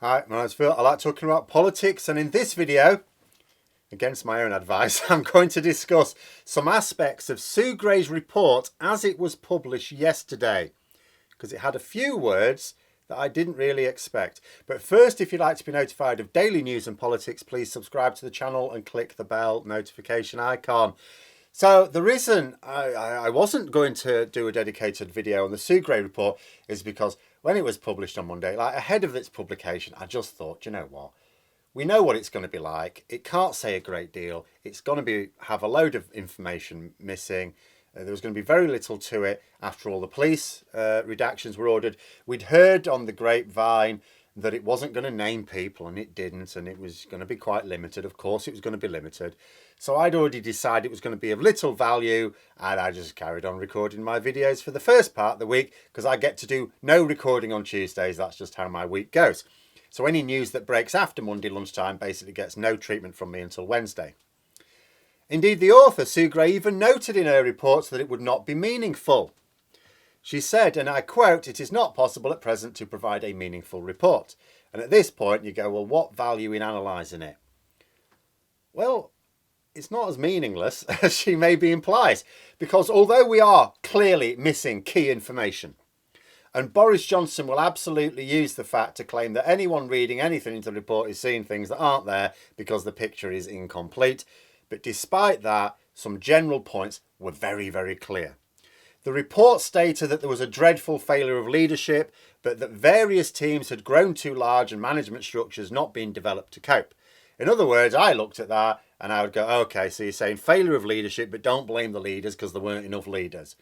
Hi, my name's Phil. I like talking about politics, and in this video, against my own advice, I'm going to discuss some aspects of Sue Gray's report as it was published yesterday, because it had a few words that I didn't really expect. But first, if you'd like to be notified of daily news and politics, please subscribe to the channel and click the bell notification icon. So the reason I wasn't going to do a dedicated video on the Sue Gray report is because when it was published on Monday, like ahead of its publication, I just thought, you know what? We know what it's going to be like. It can't say a great deal. It's going to have a load of information missing. There was going to be very little to it. After all, the police redactions were ordered. We'd heard on the grapevine that it wasn't going to name people, and it didn't, and it was going to be quite limited. Of course, it was going to be limited. So I'd already decided it was going to be of little value, and I just carried on recording my videos for the first part of the week because I get to do no recording on Tuesdays. That's just how my week goes. So any news that breaks after Monday lunchtime basically gets no treatment from me until Wednesday. Indeed, the author, Sue Gray, even noted in her reports that it would not be meaningful. She said, and I quote, "It is not possible at present to provide a meaningful report." And at this point you go, well, what value in analysing it? Well, it's not as meaningless as she maybe implies, because although we are clearly missing key information, and Boris Johnson will absolutely use the fact to claim that anyone reading anything into the report is seeing things that aren't there because the picture is incomplete. But despite that, some general points were very, very clear. The report stated that there was a dreadful failure of leadership, but that various teams had grown too large and management structures not been developed to cope. In other words, I looked at that and I would go, okay, so you're saying failure of leadership, but don't blame the leaders because there weren't enough leaders.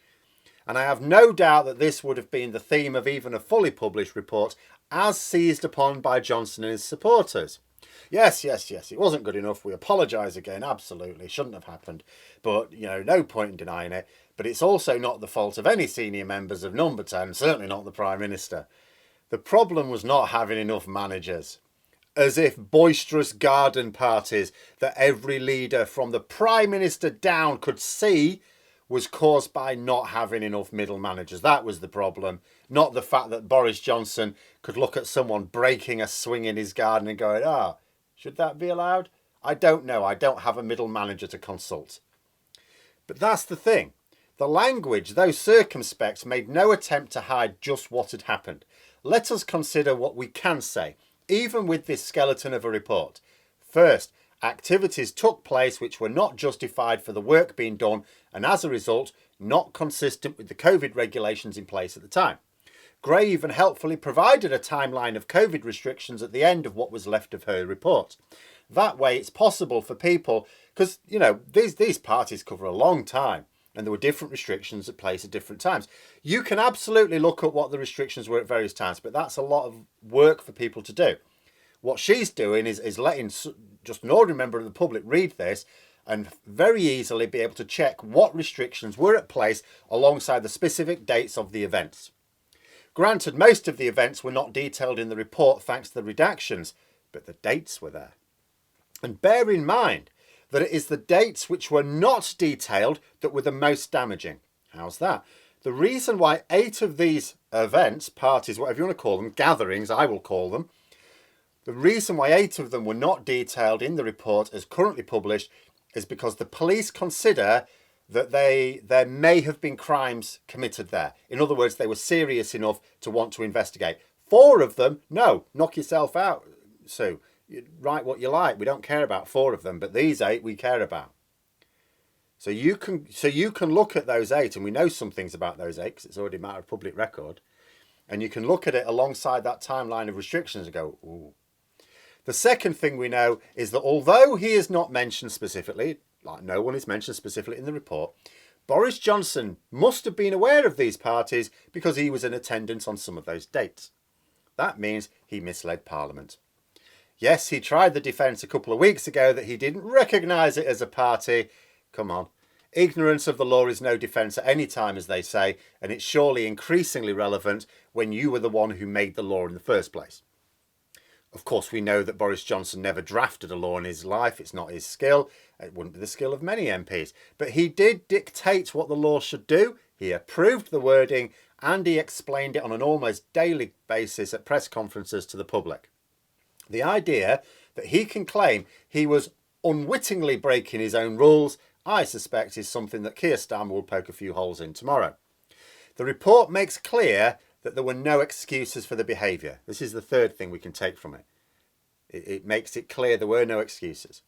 And I have no doubt that this would have been the theme of even a fully published report as seized upon by Johnson and his supporters. Yes, it wasn't good enough. We apologise again. Absolutely. Shouldn't have happened. But, no point in denying it. But it's also not the fault of any senior members of Number 10, certainly not the Prime Minister. The problem was not having enough managers. As if boisterous garden parties that every leader from the Prime Minister down could see was caused by not having enough middle managers. That was the problem, not the fact that Boris Johnson could look at someone breaking a swing in his garden and go, should that be allowed? I don't know. I don't have a middle manager to consult. But that's the thing. The language, though circumspect, made no attempt to hide just what had happened. Let us consider what we can say, even with this skeleton of a report. First, activities took place which were not justified for the work being done and as a result not consistent with the COVID regulations in place at the time. Gray even helpfully provided a timeline of COVID restrictions at the end of what was left of her report. That way it's possible for people, because these parties cover a long time and there were different restrictions at place at different times. You can absolutely look at what the restrictions were at various times, but that's a lot of work for people to do. What she's doing is letting just an ordinary member of the public read this and very easily be able to check what restrictions were at place alongside the specific dates of the events. Granted, most of the events were not detailed in the report thanks to the redactions, but the dates were there. And bear in mind that it is the dates which were not detailed that were the most damaging. How's that? The reason why 8 of these events, parties, whatever you want to call them, gatherings, I will call them, the reason why 8 of them were not detailed in the report as currently published is because the police consider that there may have been crimes committed there. In other words, they were serious enough to want to investigate. 4 of them, no, knock yourself out, Sue. Write what you like. We don't care about 4 of them, but these 8 we care about. So you can look at those 8, and we know some things about those 8 because it's already a matter of public record. And you can look at it alongside that timeline of restrictions and go, ooh. The second thing we know is that although he is not mentioned specifically, like no one is mentioned specifically in the report, Boris Johnson must have been aware of these parties because he was in attendance on some of those dates. That means he misled Parliament. Yes, he tried the defence a couple of weeks ago that he didn't recognise it as a party. Come on. Ignorance of the law is no defence at any time, as they say, and it's surely increasingly relevant when you were the one who made the law in the first place. Of course, we know that Boris Johnson never drafted a law in his life. It's not his skill. It wouldn't be the skill of many MPs. But he did dictate what the law should do. He approved the wording and he explained it on an almost daily basis at press conferences to the public. The idea that he can claim he was unwittingly breaking his own rules, I suspect, is something that Keir Starmer will poke a few holes in tomorrow. The report makes clear that there were no excuses for the behaviour. This is the third thing we can take from it. It makes it clear there were no excuses.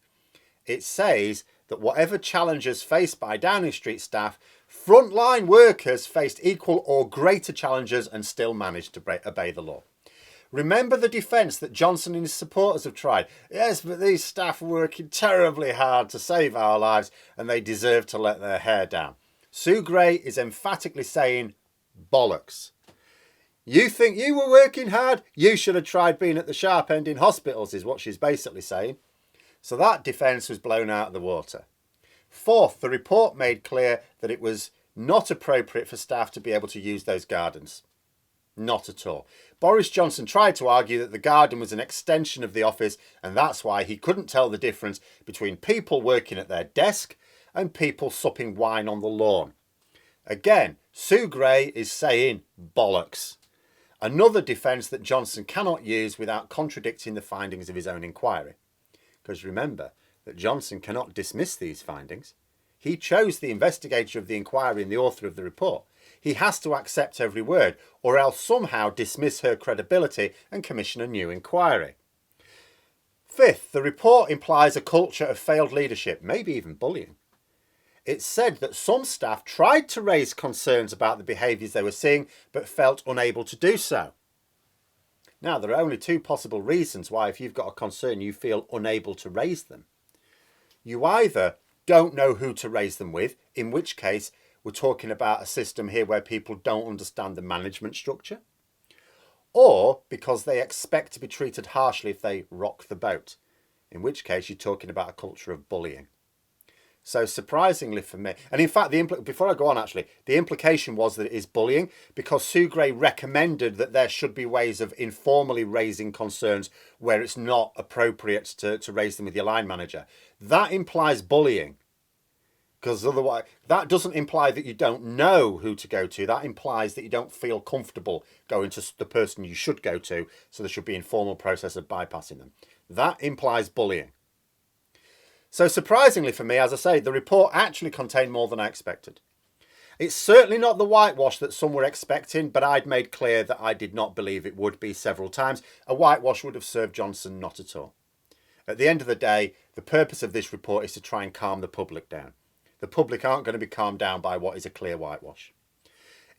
It says that whatever challenges faced by Downing Street staff, frontline workers faced equal or greater challenges and still managed to obey the law. Remember the defence that Johnson and his supporters have tried. Yes, but these staff are working terribly hard to save our lives and they deserve to let their hair down. Sue Gray is emphatically saying bollocks. You think you were working hard? You should have tried being at the sharp end in hospitals, is what she's basically saying. So that defence was blown out of the water. Fourth, the report made clear that it was not appropriate for staff to be able to use those gardens. Not at all. Boris Johnson tried to argue that the garden was an extension of the office and that's why he couldn't tell the difference between people working at their desk and people supping wine on the lawn. Again, Sue Gray is saying bollocks. Another defence that Johnson cannot use without contradicting the findings of his own inquiry. Because remember that Johnson cannot dismiss these findings. He chose the investigator of the inquiry and the author of the report. He has to accept every word or else somehow dismiss her credibility and commission a new inquiry. Fifth, the report implies a culture of failed leadership, maybe even bullying. It said that some staff tried to raise concerns about the behaviours they were seeing but felt unable to do so. Now, there are only two possible reasons why, if you've got a concern, you feel unable to raise them. You either don't know who to raise them with, in which case we're talking about a system here where people don't understand the management structure, or because they expect to be treated harshly if they rock the boat, in which case you're talking about a culture of bullying. So surprisingly for me, and in fact, before I go on actually, the implication was that it is bullying because Sue Gray recommended that there should be ways of informally raising concerns where it's not appropriate to raise them with your line manager. That implies bullying. Because otherwise, that doesn't imply that you don't know who to go to. That implies that you don't feel comfortable going to the person you should go to. So there should be an informal process of bypassing them. That implies bullying. So surprisingly for me, as I say, the report actually contained more than I expected. It's certainly not the whitewash that some were expecting, but I'd made clear that I did not believe it would be several times. A whitewash would have served Johnson not at all. At the end of the day, the purpose of this report is to try and calm the public down. The public aren't going to be calmed down by what is a clear whitewash.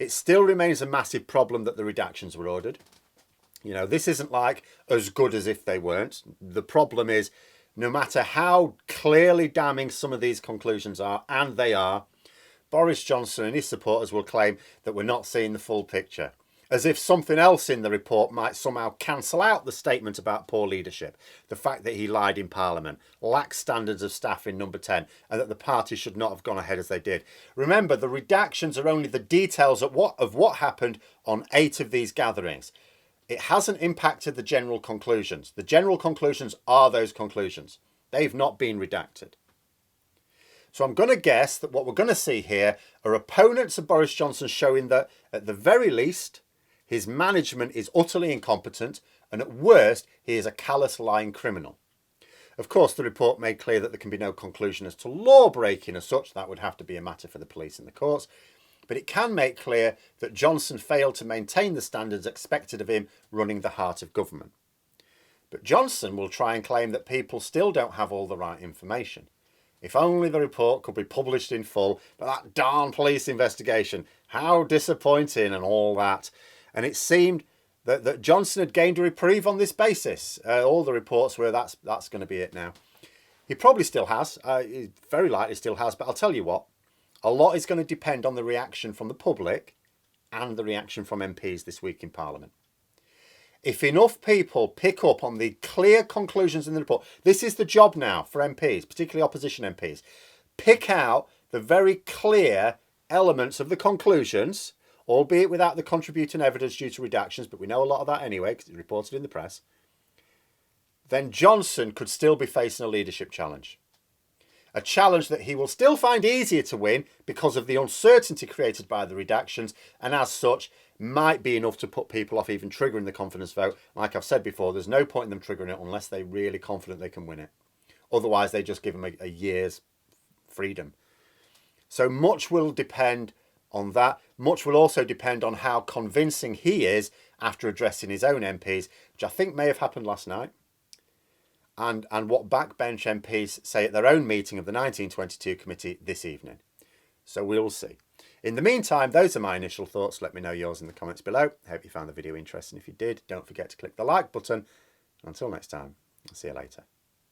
It still remains a massive problem that the redactions were ordered. You know, this isn't like as good as if they weren't. The problem is, no matter how clearly damning some of these conclusions are, and they are, Boris Johnson and his supporters will claim that we're not seeing the full picture, as if something else in the report might somehow cancel out the statement about poor leadership, the fact that he lied in Parliament, lax standards of staff in number 10, and that the party should not have gone ahead as they did. Remember, the redactions are only the details of what happened on 8 of these gatherings. It hasn't impacted the general conclusions. The general conclusions are those conclusions. They've not been redacted. So I'm going to guess that what we're going to see here are opponents of Boris Johnson showing that, at the very least, his management is utterly incompetent, and at worst, he is a callous, lying criminal. Of course, the report made clear that there can be no conclusion as to law breaking as such. That would have to be a matter for the police and the courts. But it can make clear that Johnson failed to maintain the standards expected of him running the heart of government. But Johnson will try and claim that people still don't have all the right information. If only the report could be published in full, but that darn police investigation, how disappointing and all that. And it seemed that Johnson had gained a reprieve on this basis. All the reports were that's going to be it now. He probably still has, he very likely still has, but I'll tell you what. A lot is going to depend on the reaction from the public and the reaction from MPs this week in Parliament. If enough people pick up on the clear conclusions in the report, this is the job now for MPs, particularly opposition MPs. Pick out the very clear elements of the conclusions, albeit without the contributing evidence due to redactions, but we know a lot of that anyway because it's reported in the press. Then Johnson could still be facing a leadership challenge. A challenge that he will still find easier to win because of the uncertainty created by the redactions, and as such, might be enough to put people off even triggering the confidence vote. Like I've said before, there's no point in them triggering it unless they're really confident they can win it. Otherwise, they just give them a year's freedom. So much will depend on that. Much will also depend on how convincing he is after addressing his own MPs, which I think may have happened last night, and what backbench MPs say at their own meeting of the 1922 committee this evening. So we'll see. In the meantime, those are my initial thoughts. Let me know yours in the comments below. I hope you found the video interesting. If you did, don't forget to click the like button. Until next time, I'll see you later.